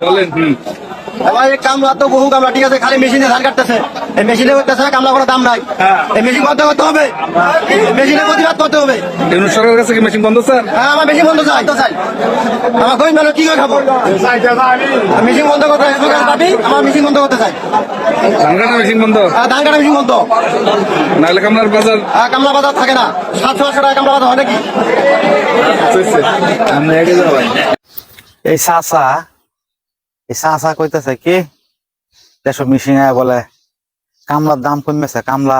বলেন। ভাই কামলা তো বহু কামলা ঠিক আছে, খালি মেশিনে ধান কাটতেছে, এই মেশিনে করতেছে কামলা কোনো দাম নাই। এই মেশিন বন্ধ করতে হবে, মেশিনে প্রতিবাদ করতে হবে। ইউনূস সরকারের কাছে কি মেশিন বন্ধ স্যার? হ্যাঁ, আমার মেশিন বন্ধ চাই। আমার গরিব মানুষ কি করে খাবো? মেশিন বন্ধ করতে দাবি, আমার মেশিন বন্ধ করতে চাই। ধান কাটা মেশিন বন্ধ, ধান কাটা মেশিন বন্ধ, নাহলে কামলার বাজার কামলা বাজার থাকে না। 700-800 টাকা কামলা বাজার হয় নাকি? চলছে। আমরা এগে যাবো। এই চাচা কইতেছে কি দেশ মিশিং বলে কামলার দাম কমেছে, কামলা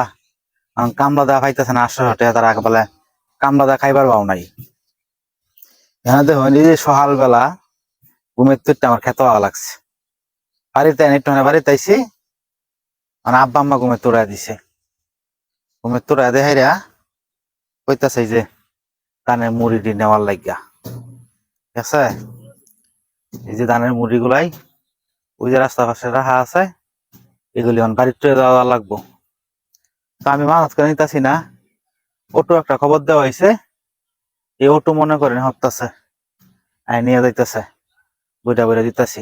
দেওয়া পাইতেছে না 800 টাকা, তারা বলে কামলা দেওয়া খাইবার পাও নাই। এখানে দেখুন এই যে সকাল বেলা ঘুমের তুরটা আমার খেতে ভালো লাগছে, বাড়িতে একটু বাড়িতে আইসি, মানে আব্বা আম্মা ঘুমের তোড়াই দিছে, ঘুমের তোড়াই দেখাইরা কইতেছে যে ধানের মুড়িটি নেওয়ার লাগিয়া। ঠিক আছে, এই যে ধানের মুড়ি গুলাই ওই যে রাস্তা পাশে রাখা আছে, এগুলি বাড়ির ট্রে দেওয়া লাগবো। তো আমি মানত করে নিতেছি না, অটো একটা খবর দেওয়া হয়েছে, এই অটো মনে করেন হতাছে নিয়ে যাইতেছে, বইটা বইটা দিতেছি।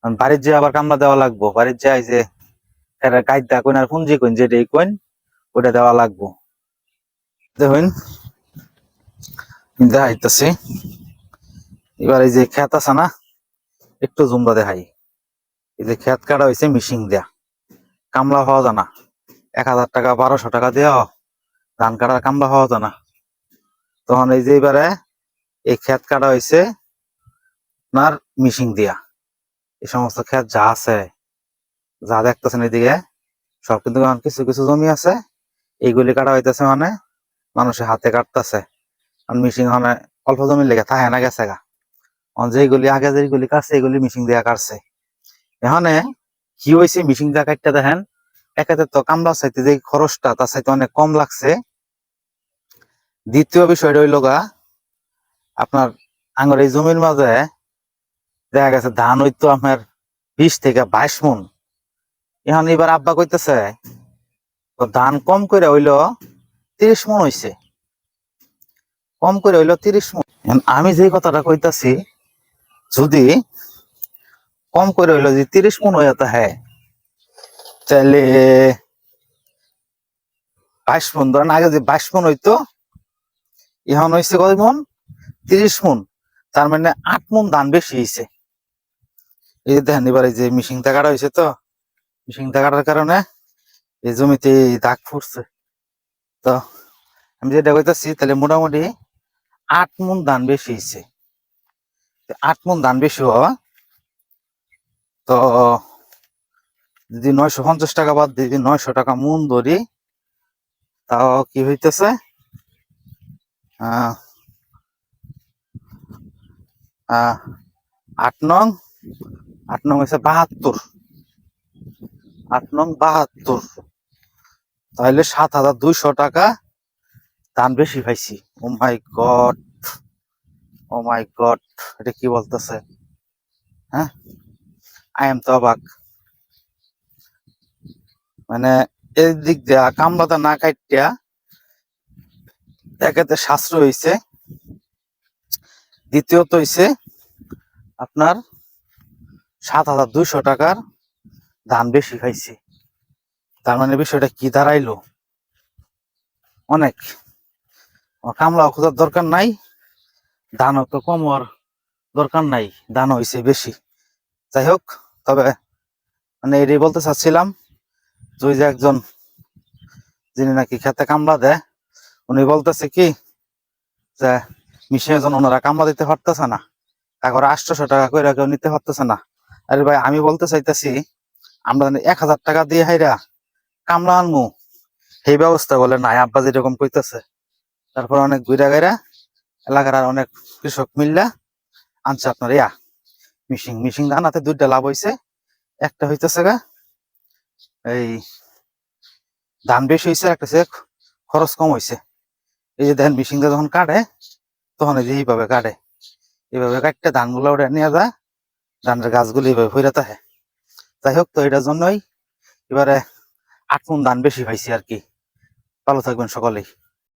বাড়ির যে আবার কামলা দেওয়া লাগবো, বাড়ির যে এই যে গাইডা কইন আর পুঞ্জি কইন যেটা কইন ওইটা দেওয়া লাগবো। দেখুন দেখাইতেছি, এবার এই যে খেত আছে না, একটু জুমরা দেখাই। এই যে খেত কাটা হয়েছে মিশিং দেয়া, কামলা পাওয়া জানা 1000 টাকা 1200 টাকা দেওয়া ধান কাটার কামলা পাওয়া জানা। তখন এই যে এবারে এই খেত কাটা হয়েছে আপনার মিশিং দিয়া, এই সমস্ত খেত যা আছে যা দেখতেছেন এদিকে সব কিন্তু কিছু কিছু জমি আছে, এইগুলি কাটা হইতেছে মানে মানুষের হাতে কাটতেছে, আর মিশিং মানে অল্প জমি লেগে থাকে না গেছে গা, যেগুলি আগে যেগুলি কাটছে এগুলি মিশিং দিয়া কাটছে। এখানে কি হয়েছে মিশিং দিয়া কাটতে দেখেন, একাতে তো কামলা চাইতে যে খরচটা তার চাইতে অনেক কম লাগছে। দ্বিতীয় বিষয়টা হইল গা আপনার আঙ্গুর এই জমির মাঝে দেখা গেছে ধান হইতো আপনার 20 থেকে 22 মন, এখন এবার আব্বা কইতেছে তো ধান কম করে হইলো 30 মন হইছে, কম করে হইলো 30 মন। আমি যে কথাটা কইতাছি যদি কম করে হইলো যে 30 মন হয়ে হ্যাঁ, তাহলে 22 মন ধরেন, আগে যে 22 মন হইতো এখন হয়েছে কয় মন, 30 মন, তার মানে 8 মন ধান বেশি হয়েছে। এই যে দেখেন এবার এই যে মিশিংটা কাটা হয়েছে, তো মিশিংটা কাটার কারণে এই জমিতে দাগ ফুটছে। তো আমি যেটা কইতাছি তাহলে মোটামুটি 8 মন ধান বেশি হয়েছে। 8 মন ধান বেশি হওয়া, তো যদি 950 টাকা বাদ যদি 900 টাকা মন ধরি, তাও কি হইতেছে 8 নং হয়েছে 72, 8 নং 72, তাহলে 7200 টাকা ধান বেশি পাইছি। ও মাই গড, ও মাই গড, এটা কি বলতেছে? হ্যাঁ, আই এম তো অবাক। মানে এই দিক দিয়া কামলাটা না কাটিয়া একেতে সাশ্রয় হয়েছে, দ্বিতীয়ত হয়েছে আপনার 7200 টাকার ধান বেশি খাইছি। তার মানে বিষয়টা কি দাঁড়াইলো, অনেক কামলা খোঁজার দরকার নাই, ধানও তো কমার দরকার নাই, ধান হয়েছে বেশি। যাই হোক, তবে মানে এটাই বলতে চাচ্ছিলাম যে ওই যে একজন যিনি নাকি খেতে কামলা দেয়, উনি বলতেছে কি যে মিশিয়ে জন ওনারা কামলা দিতে পারতেছে না, তারপরে 800 টাকা করে কেউ নিতে পারতেছে না। আরে ভাই আমি বলতে চাইতেছি আমরা 1000 টাকা দিয়ে হাইরা কামলা আনমু, সেই ব্যবস্থা বলে নাই আব্বা যেরকম কইতেছে। তারপর অনেক ঘুরা গাইরা এলাকার আর অনেক কৃষক মিল্লা আনছে আপনার মিশিং আনাতে 2টা লাভ হয়েছে। একটা হইতেছে গা এই ধান বেশি হয়েছে, একটা খরচ কম হয়েছে। এই যে ধান মিশিংটা যখন কাটে তখন এই যে এইভাবে কাটে, এইভাবে কাটতে ধানগুলো ওটা নিয়ে যায়, ধানের গাছগুলো এইভাবে হইরা থাকে। যাই হোক, তো এটার জন্যই এবারে 8 মণ ধান বেশি পাইছি আর কি। ভালো থাকবেন সকলেই।